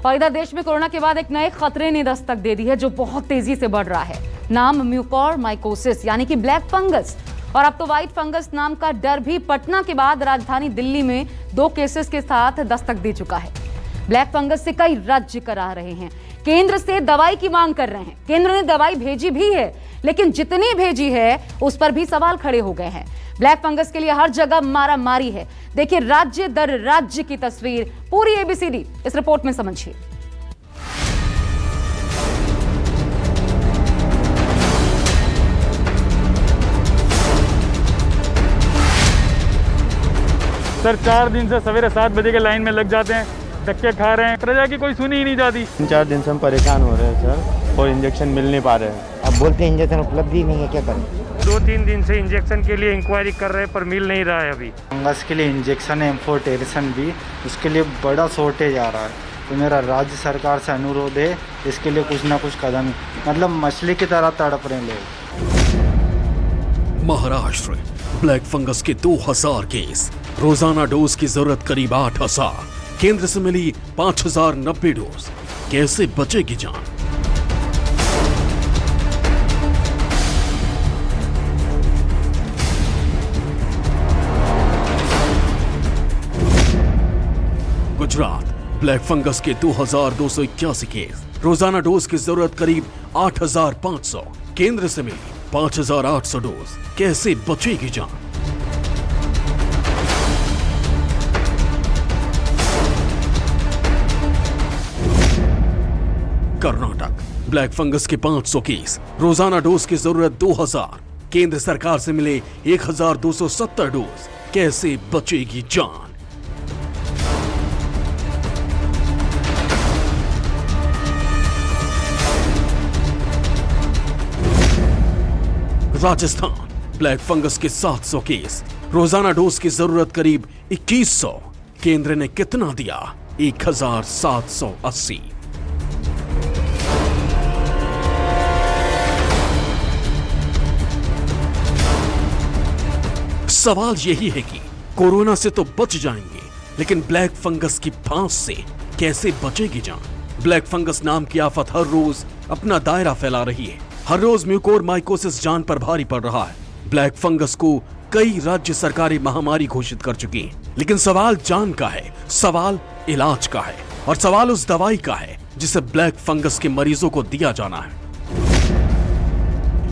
और इधर देश में कोरोना के बाद एक नए खतरे ने दस्तक दे दी है जो बहुत तेजी से बढ़ रहा है। नाम म्यूकोरमाइकोसिस यानी कि ब्लैक फंगस, और अब तो व्हाइट फंगस नाम का डर भी पटना के बाद राजधानी दिल्ली में 2 केसेस के साथ दस्तक दे चुका है। ब्लैक फंगस से कई राज्य करा रहे हैं, केंद्र से दवाई की मांग कर रहे हैं। केंद्र ने दवाई भेजी भी है, लेकिन जितनी भेजी है उस पर भी सवाल खड़े हो गए हैं। ब्लैक फंगस के लिए हर जगह मारा मारी है। देखिए राज्य दर राज्य की तस्वीर, पूरी एबीसीडी इस रिपोर्ट में समझिए। सर 4 दिन से सवेरे 7 बजे के लाइन में लग जाते हैं, धक्के खा रहे हैं, प्रजा की कोई सुनी ही नहीं जाती। 3-4 दिन से हम परेशान हो रहे हैं सर, और इंजेक्शन मिल नहीं पा रहे हैं। अब बोलते हैं इंजेक्शन उपलब्ध ही नहीं है, क्या करें। 2-3 दिन से इंजेक्शन के लिए इंक्वायरी कर रहे हैं पर मिल नहीं रहा है अभी। फंगस के लिए इंजेक्शन है, एम्फोटेरिसन भी, उसके लिए बड़ा शॉर्टेज आ रहा है। तो मेरा राज्य सरकार से अनुरोध है, इसके लिए कुछ ना कुछ कदम, मतलब मछली की तरह तड़प रहे लोग। महाराष्ट्र ब्लैक फंगस के 2000 केस, रोजाना डोज की जरूरत करीब 8000, केंद्र से मिली 5090 डोज। कैसे बचेगी जान? गुजरात ब्लैक फंगस के 2281 केस, रोजाना डोज की जरूरत करीब 8500, केंद्र से मिली 5800 डोज। कैसे बचेगी जान? कर्नाटक ब्लैक फंगस के 500 केस, रोजाना डोज की जरूरत 2000, केंद्र सरकार से मिले 1270 डोज। कैसे बचेगी जान? राजस्थान ब्लैक फंगस के 700 केस, रोजाना डोज की जरूरत करीब 2100, केंद्र ने कितना दिया? 1780। सवाल यही है कि कोरोना से तो बच जाएंगे, लेकिन ब्लैक फंगस की फांस से कैसे बचेगी जान? ब्लैक फंगस नाम की आफत हर रोज अपना दायरा फैला रही है। हर रोज म्यूकोरमाइकोसिस जान पर भारी पड़ रहा है। ब्लैक फंगस को कई राज्य सरकारें महामारी घोषित कर चुकी हैं, लेकिन सवाल जान का है, सवाल इलाज का है, और सवाल उस दवाई का है जिसे ब्लैक फंगस के मरीजों को दिया जाना है।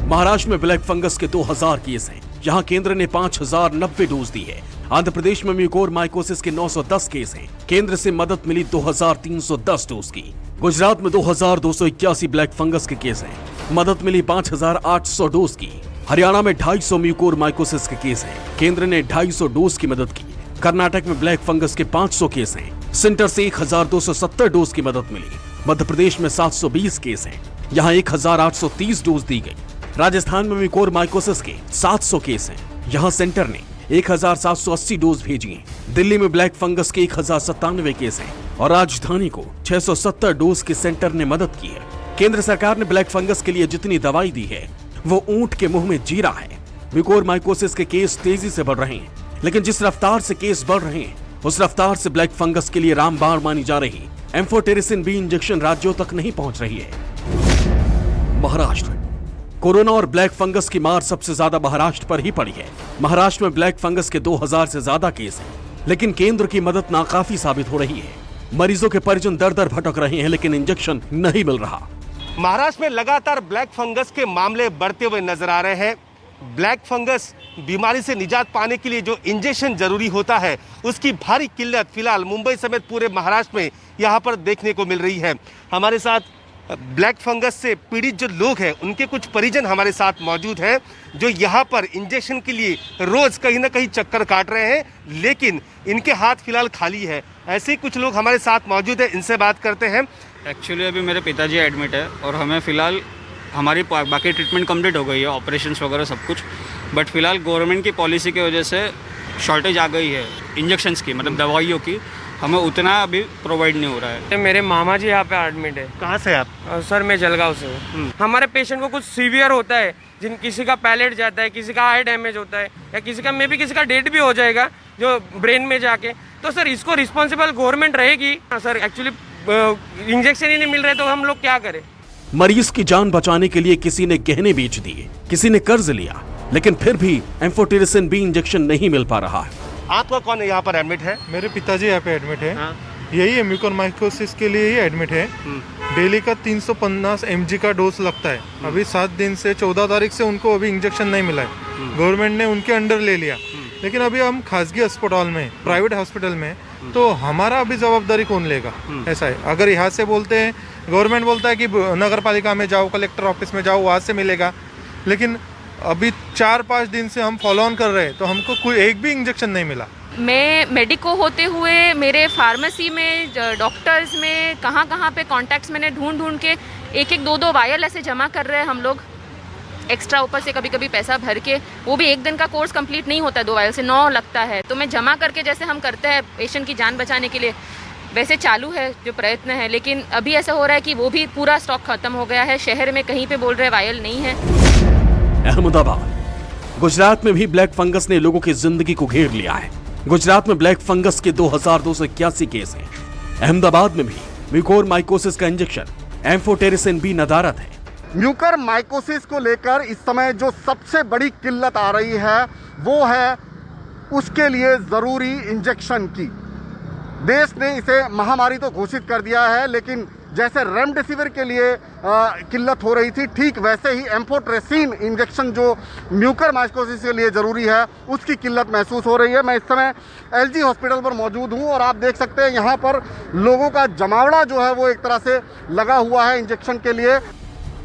महाराष्ट्र में ब्लैक फंगस के 2000 केस हैं, यहाँ केंद्र ने 5090 डोज दी है। आंध्र प्रदेश में म्यूकोरमाइकोसिस के 910 केस हैं, केंद्र से मदद मिली 2310 डोज की। गुजरात में 2281 ब्लैक फंगस के केस हैं, मदद मिली 5800 डोज की। हरियाणा में 250 म्यूकोरमाइकोसिस के केस हैं, केंद्र ने 250 डोज की मदद की। कर्नाटक में ब्लैक फंगस के 500 केस हैं, सेंटर से 1270 डोज की मदद मिली। मध्य प्रदेश में 720 केस हैं, यहाँ 1830 डोज दी गई। राजस्थान में म्यूकोरमाइकोसिस के 700 केस हैं, यहाँ सेंटर ने 1780 डोज भेजी हैं। दिल्ली में ब्लैक फंगस के 1097 केस हैं और राजधानी को 670 डोज के सेंटर ने मदद की है। केंद्र सरकार ने ब्लैक फंगस के लिए जितनी दवाई दी है वो ऊंट के मुंह में जीरा है। म्यूकोरमाइकोसिस के केस तेजी से बढ़ रहे हैं, लेकिन जिस रफ्तार से केस बढ़ रहे हैं उस रफ्तार से ब्लैक फंगस के लिए रामबाण मानी जा रही एम्फोटेरिसिन बी इंजेक्शन राज्यों तक नहीं पहुंच रही है। महाराष्ट्र कोरोना और ब्लैक फंगस की मार सबसे ज्यादा महाराष्ट्र पर ही पड़ी है। महाराष्ट्र में ब्लैक फंगस के 2000 से ज्यादा केस हैं, लेकिन केंद्र की मदद नाकाफी साबित हो रही है। मरीजों के परिजन दर दर भटक रहे हैं, लेकिन इंजेक्शन नहीं मिल रहा। महाराष्ट्र में लगातार ब्लैक फंगस के मामले बढ़ते हुए नजर आ रहे हैं। ब्लैक फंगस बीमारी से निजात पाने के लिए जो इंजेक्शन जरूरी होता है उसकी भारी किल्लत फिलहाल मुंबई समेत पूरे महाराष्ट्र में यहाँ पर देखने को मिल रही है। हमारे साथ ब्लैक फंगस से पीड़ित जो लोग हैं उनके कुछ परिजन हमारे साथ मौजूद हैं, जो यहाँ पर इंजेक्शन के लिए रोज कहीं ना कहीं चक्कर काट रहे हैं, लेकिन इनके हाथ फिलहाल खाली है। ऐसे ही कुछ लोग हमारे साथ मौजूद हैं, इनसे बात करते हैं। एक्चुअली अभी मेरे पिताजी एडमिट है और हमें फ़िलहाल हमारी बाकी ट्रीटमेंट कंप्लीट हो गई है, ऑपरेशंस वगैरह सब कुछ, बट फिलहाल गवर्नमेंट की पॉलिसी की वजह से शॉर्टेज आ गई है इंजेक्शंस की, मतलब दवाइयों की। हमें उतना अभी प्रोवाइड नहीं हो रहा है। मेरे मामा जी यहाँ पे एडमिट है। कहाँ से आप? सर मैं जलगांव से हूँ। हमारे पेशेंट को कुछ सीवियर होता है, किसी का पैलेट जाता है, किसी का आई डैमेज होता है, या किसी का मे बी किसी का डेड भी हो जाएगा जो ब्रेन में जाके। तो सर इसको रिस्पॉन्सिबल गवर्नमेंट रहेगी। सर एक्चुअली इंजेक्शन ही नहीं मिल रहे तो हम लोग क्या करें। मरीज की जान बचाने के लिए किसी ने गहने बेच दिए, किसी ने कर्ज लिया, लेकिन फिर भी एम्फोटेरिसिन बी इंजेक्शन नहीं मिल पा रहा है। आपका कौन है यहाँ पर एडमिट है? मेरे पिताजी यहाँ पे एडमिट है। यही है म्यूकोरमाइकोसिस के लिए ही एडमिट है। डेली का 350 mg का डोज लगता है। अभी 7 दिन से 14 तारीख से उनको अभी इंजेक्शन नहीं मिला है। गवर्नमेंट ने उनके अंडर ले लिया, लेकिन अभी हम खासगी अस्पताल में, प्राइवेट हॉस्पिटल में, तो हमारा अभी जवाबदारी कौन लेगा? ऐसा है। अगर यहाँ से बोलते हैं, गवर्नमेंट बोलता है कि नगर पालिका में जाओ, कलेक्टर ऑफिस में जाओ, वहाँ से मिलेगा, लेकिन अभी 4-5 दिन से हम फॉलो ऑन कर रहे हैं तो हमको कोई एक भी इंजेक्शन नहीं मिला। मैं मेडिको होते हुए मेरे फार्मेसी में, डॉक्टर्स में, कहाँ पे कॉन्टैक्ट्स मैंने ढूंढ के एक 2 वायल ऐसे जमा कर रहे हैं हम लोग एक्स्ट्रा, ऊपर से कभी कभी पैसा भर के। वो भी एक दिन का कोर्स कंप्लीट नहीं होता है, 2 वायल से 9 लगता है। तो मैं जमा करके जैसे हम करते हैं पेशेंट की जान बचाने के लिए, वैसे चालू है जो प्रयत्न है। लेकिन अभी ऐसा हो रहा है कि वो भी पूरा स्टॉक खत्म हो गया है। शहर में कहीं पे बोल रहे वायल नहीं है। अहमदाबाद, गुजरात में भी ब्लैक फंगस ने लोगों की जिंदगी को घेर लिया है। गुजरात में ब्लैक फंगस के 2281 केस हैं। अहमदाबाद में भी म्यूकोरमाइकोसिस का इंजेक्शन एम्फोटेरिसिन बी नदारद है। म्यूकोरमाइकोसिस को लेकर इस समय जो सबसे बड़ी किल्लत आ रही है वो है उसके लिए ज़रूरी इंजेक्शन की। देश ने इसे महामारी तो घोषित कर दिया है, लेकिन जैसे रेमडेसिविर के लिए किल्लत हो रही थी, ठीक वैसे ही एम्फोटेरिसिन इंजेक्शन जो म्यूकोरमाइकोसिस के लिए ज़रूरी है, उसकी किल्लत महसूस हो रही है। मैं इस समय एलजी हॉस्पिटल पर मौजूद हूं और आप देख सकते हैं यहाँ पर लोगों का जमावड़ा जो है वो एक तरह से लगा हुआ है इंजेक्शन के लिए।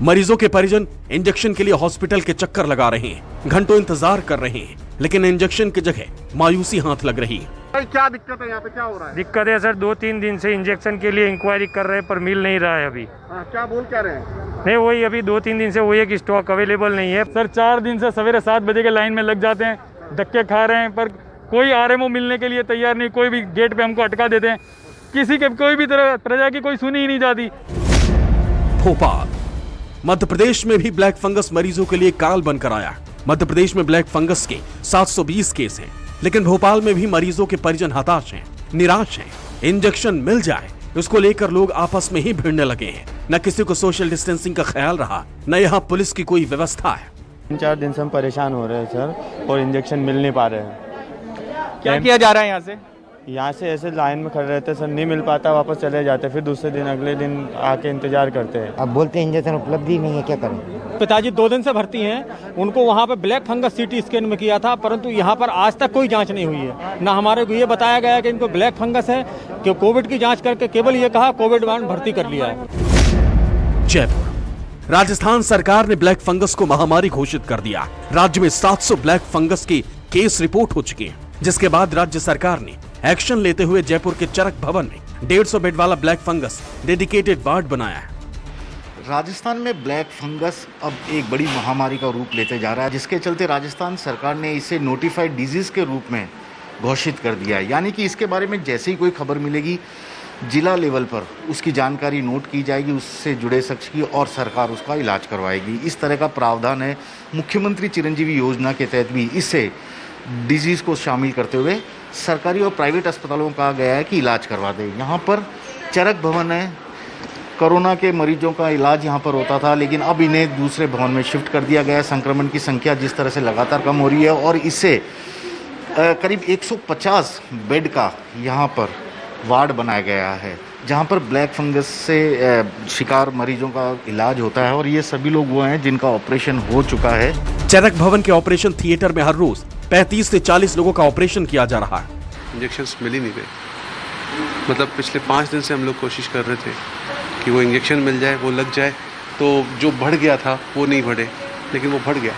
मरीजों के परिजन इंजेक्शन के लिए हॉस्पिटल के चक्कर लगा रहे हैं, घंटों इंतजार कर रहे हैं, लेकिन इंजेक्शन की जगह मायूसी हाथ लग रही है। क्या दिक्कत है यहाँ पे, क्या हो रहा है? दिक्कत है सर, 2-3 दिन से इंजेक्शन के लिए इंक्वायरी कर रहे हैं पर मिल नहीं रहा है अभी। क्या बोल क्या रहे हैं? नहीं, वही अभी 2-3 दिन से वही है कि स्टॉक अवेलेबल नहीं है सर। 4 दिन से सवेरे 7 बजे के लाइन में लग जाते हैं, धक्के खा रहे हैं, पर कोई आरएमओ मिलने के लिए तैयार नहीं। कोई भी गेट पे हमको अटका देते हैं, किसी के कोई भी तरह प्रजा की कोई सुनी ही नहीं जाती। भोपाल, मध्य प्रदेश में भी ब्लैक फंगस मरीजों के लिए काल बनकर आया। मध्य प्रदेश में ब्लैक फंगस के 720 केस हैं, लेकिन भोपाल में भी मरीजों के परिजन हताश हैं, निराश हैं। इंजेक्शन मिल जाए उसको लेकर लोग आपस में ही भिड़ने लगे हैं। न किसी को सोशल डिस्टेंसिंग का ख्याल रहा, न यहाँ पुलिस की कोई व्यवस्था है। 3-4 दिन से हम परेशान हो रहे हैं सर, और इंजेक्शन मिल नहीं पा रहे हैं। क्या किया जा रहा है यहाँ से? यहाँ से ऐसे लाइन में खड़े रहते सर, नहीं मिल पाता, वापस चले जाते, फिर दूसरे दिन अगले दिन आके इंतजार करते हैं। अब बोलते हैं इंजेक्शन उपलब्ध ही नहीं है, क्या करें? पिताजी 2 दिन से भर्ती हैं, उनको वहाँ पे ब्लैक फंगस सीटी स्कैन में किया था, परंतु यहाँ पर आज तक कोई जांच नहीं हुई है। ना हमारे को ये बताया गया कि इनको ब्लैक फंगस है, कि कोविड की जांच करके केवल ये कहा कोविड वार्ड भर्ती कर लिया है। जयपुर, राजस्थान सरकार ने ब्लैक फंगस को महामारी घोषित कर दिया। राज्य में 700 ब्लैक फंगस के केस रिपोर्ट हो चुके हैं, जिसके बाद राज्य सरकार ने एक्शन लेते हुए जयपुर के चरक भवन में 150 बेड वाला ब्लैक फंगस डेडिकेटेड वार्ड बनाया है। राजस्थान में ब्लैक फंगस अब एक बड़ी महामारी का रूप लेते जा रहा है, जिसके चलते राजस्थान सरकार ने इसे नोटिफाइड डिजीज के रूप में घोषित कर दिया है। यानी कि इसके बारे में जैसे ही कोई खबर मिलेगी, जिला लेवल पर उसकी जानकारी नोट की जाएगी, उससे जुड़े शख्स की, और सरकार उसका इलाज करवाएगी। इस तरह का प्रावधान है मुख्यमंत्री चिरंजीवी योजना के तहत भी इसे डिजीज़ को शामिल करते हुए सरकारी और प्राइवेट अस्पतालों का गया है कि इलाज करवा दें। यहाँ पर चरक भवन है, कोरोना के मरीजों का इलाज यहाँ पर होता था, लेकिन अब इन्हें दूसरे भवन में शिफ्ट कर दिया गया है। संक्रमण की संख्या जिस तरह से लगातार कम हो रही है, और इससे करीब 150 बेड का यहाँ पर वार्ड बनाया गया है, जहाँ पर ब्लैक फंगस से शिकार मरीजों का इलाज होता है। और ये सभी लोग वो हैं जिनका ऑपरेशन हो चुका है। चरक भवन के ऑपरेशन थिएटर में हर रोज 35 से 40 लोगों का ऑपरेशन किया जा रहा है। इंजेक्शंस मिल ही नहीं रहे, मतलब पिछले 5 दिन से हम लोग कोशिश कर रहे थे कि वो इंजेक्शन मिल जाए, वो लग जाए, तो जो बढ़ गया था वो नहीं बढ़े, लेकिन वो बढ़ गया।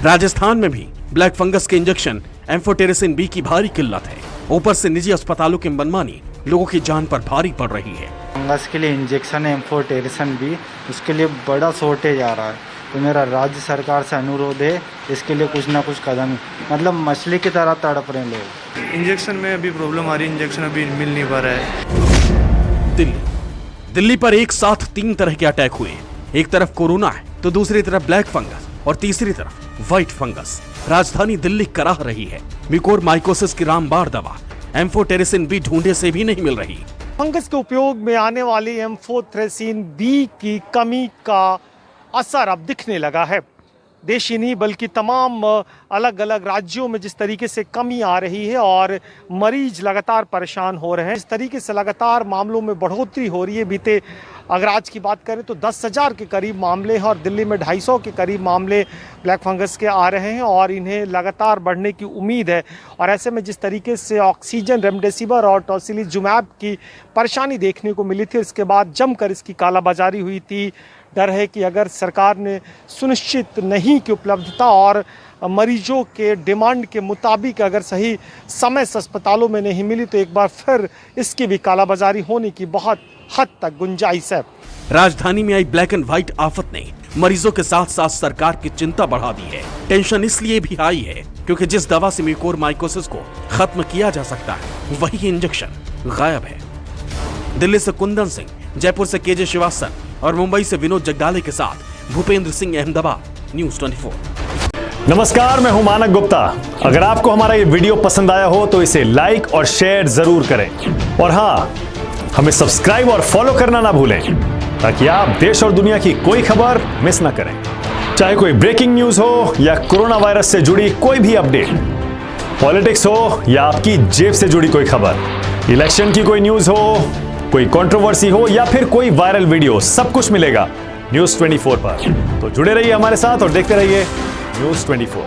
राजस्थान में भी ब्लैक फंगस के इंजेक्शन एम्फोटेरिसिन बी की भारी किल्लत है। ऊपर से निजी अस्पतालों की मनमानी लोगों की जान पर भारी पड़ रही है। फंगस के लिए इंजेक्शन एम्फोटेरिसिन बी, उसके लिए बड़ा शॉर्टेज आ रहा है। तो मेरा राज्य सरकार से अनुरोध है, इसके लिए कुछ ना कुछ कदम, मतलब मछली की तरह तड़प रहे हैं लोग। इंजेक्शन में अभी प्रॉब्लम आ रही है, इंजेक्शन अभी मिल नहीं पा रहा है। दिल्ली पर एक साथ 3 तरह के अटैक हुए। एक तरफ कोरोना है, तो दूसरी तरफ ब्लैक फंगस, और तीसरी तरफ व्हाइट फंगस। राजधानी दिल्ली कराह रही है। म्यूकोरमाइकोसिस की रामबाण दवा एम्फोटेरिसिन बी ढूंढे से भी नहीं मिल रही। फंगस के उपयोग में आने वाली एम्फोटेरेसिन बी की कमी का असर अब दिखने लगा है। देश ही नहीं बल्कि तमाम अलग अलग राज्यों में जिस तरीके से कमी आ रही है और मरीज लगातार परेशान हो रहे हैं, इस तरीके से लगातार मामलों में बढ़ोतरी हो रही है। बीते अगर आज की बात करें तो 10,000 के करीब मामले हैं और दिल्ली में 250 के करीब मामले ब्लैक फंगस के आ रहे हैं और इन्हें लगातार बढ़ने की उम्मीद है। और ऐसे में जिस तरीके से ऑक्सीजन, रेमडेसिविर और टोसिलिजुमैब की परेशानी देखने को मिली थी, इसके बाद जमकर इसकी कालाबाजारी हुई थी। डर है कि अगर सरकार ने सुनिश्चित नहीं की उपलब्धता और मरीजों के डिमांड के मुताबिक अगर सही समय से अस्पतालों में नहीं मिली तो एक बार फिर इसकी भी कालाबाजारी होने की बहुत हद तक गुंजाइश है। राजधानी में आई ब्लैक एंड व्हाइट आफत ने मरीजों के साथ साथ सरकार की चिंता बढ़ा दी है। टेंशन इसलिए भी आई है क्योंकि जिस दवा से म्यूकोरमाइकोसिस को खत्म किया जा सकता है वही इंजेक्शन गायब है। दिल्ली से कुंदन सिंह, जयपुर से केजे श्रीवास्तव और मुंबई से विनोद जगदाले के साथ भूपेंद्र सिंह, अहमदाबाद, न्यूज़ 24। नमस्कार, मैं हूं मानक गुप्ता। अगर आपको हमारा ये वीडियो पसंद आया हो तो इसे लाइक और शेयर जरूर करें और हाँ, हमें सब्सक्राइब और फॉलो करना ना भूलें ताकि आप देश और दुनिया की कोई खबर मिस ना करें। चाहे कोई ब्रेकिंग न्यूज हो या कोरोना वायरस से जुड़ी कोई भी अपडेट, पॉलिटिक्स हो या आपकी जेब से जुड़ी कोई खबर, इलेक्शन की कोई न्यूज हो, कोई कंट्रोवर्सी हो या फिर कोई वायरल वीडियो, सब कुछ मिलेगा न्यूज़ 24 पर। तो जुड़े रहिए हमारे साथ और देखते रहिए न्यूज़ 24।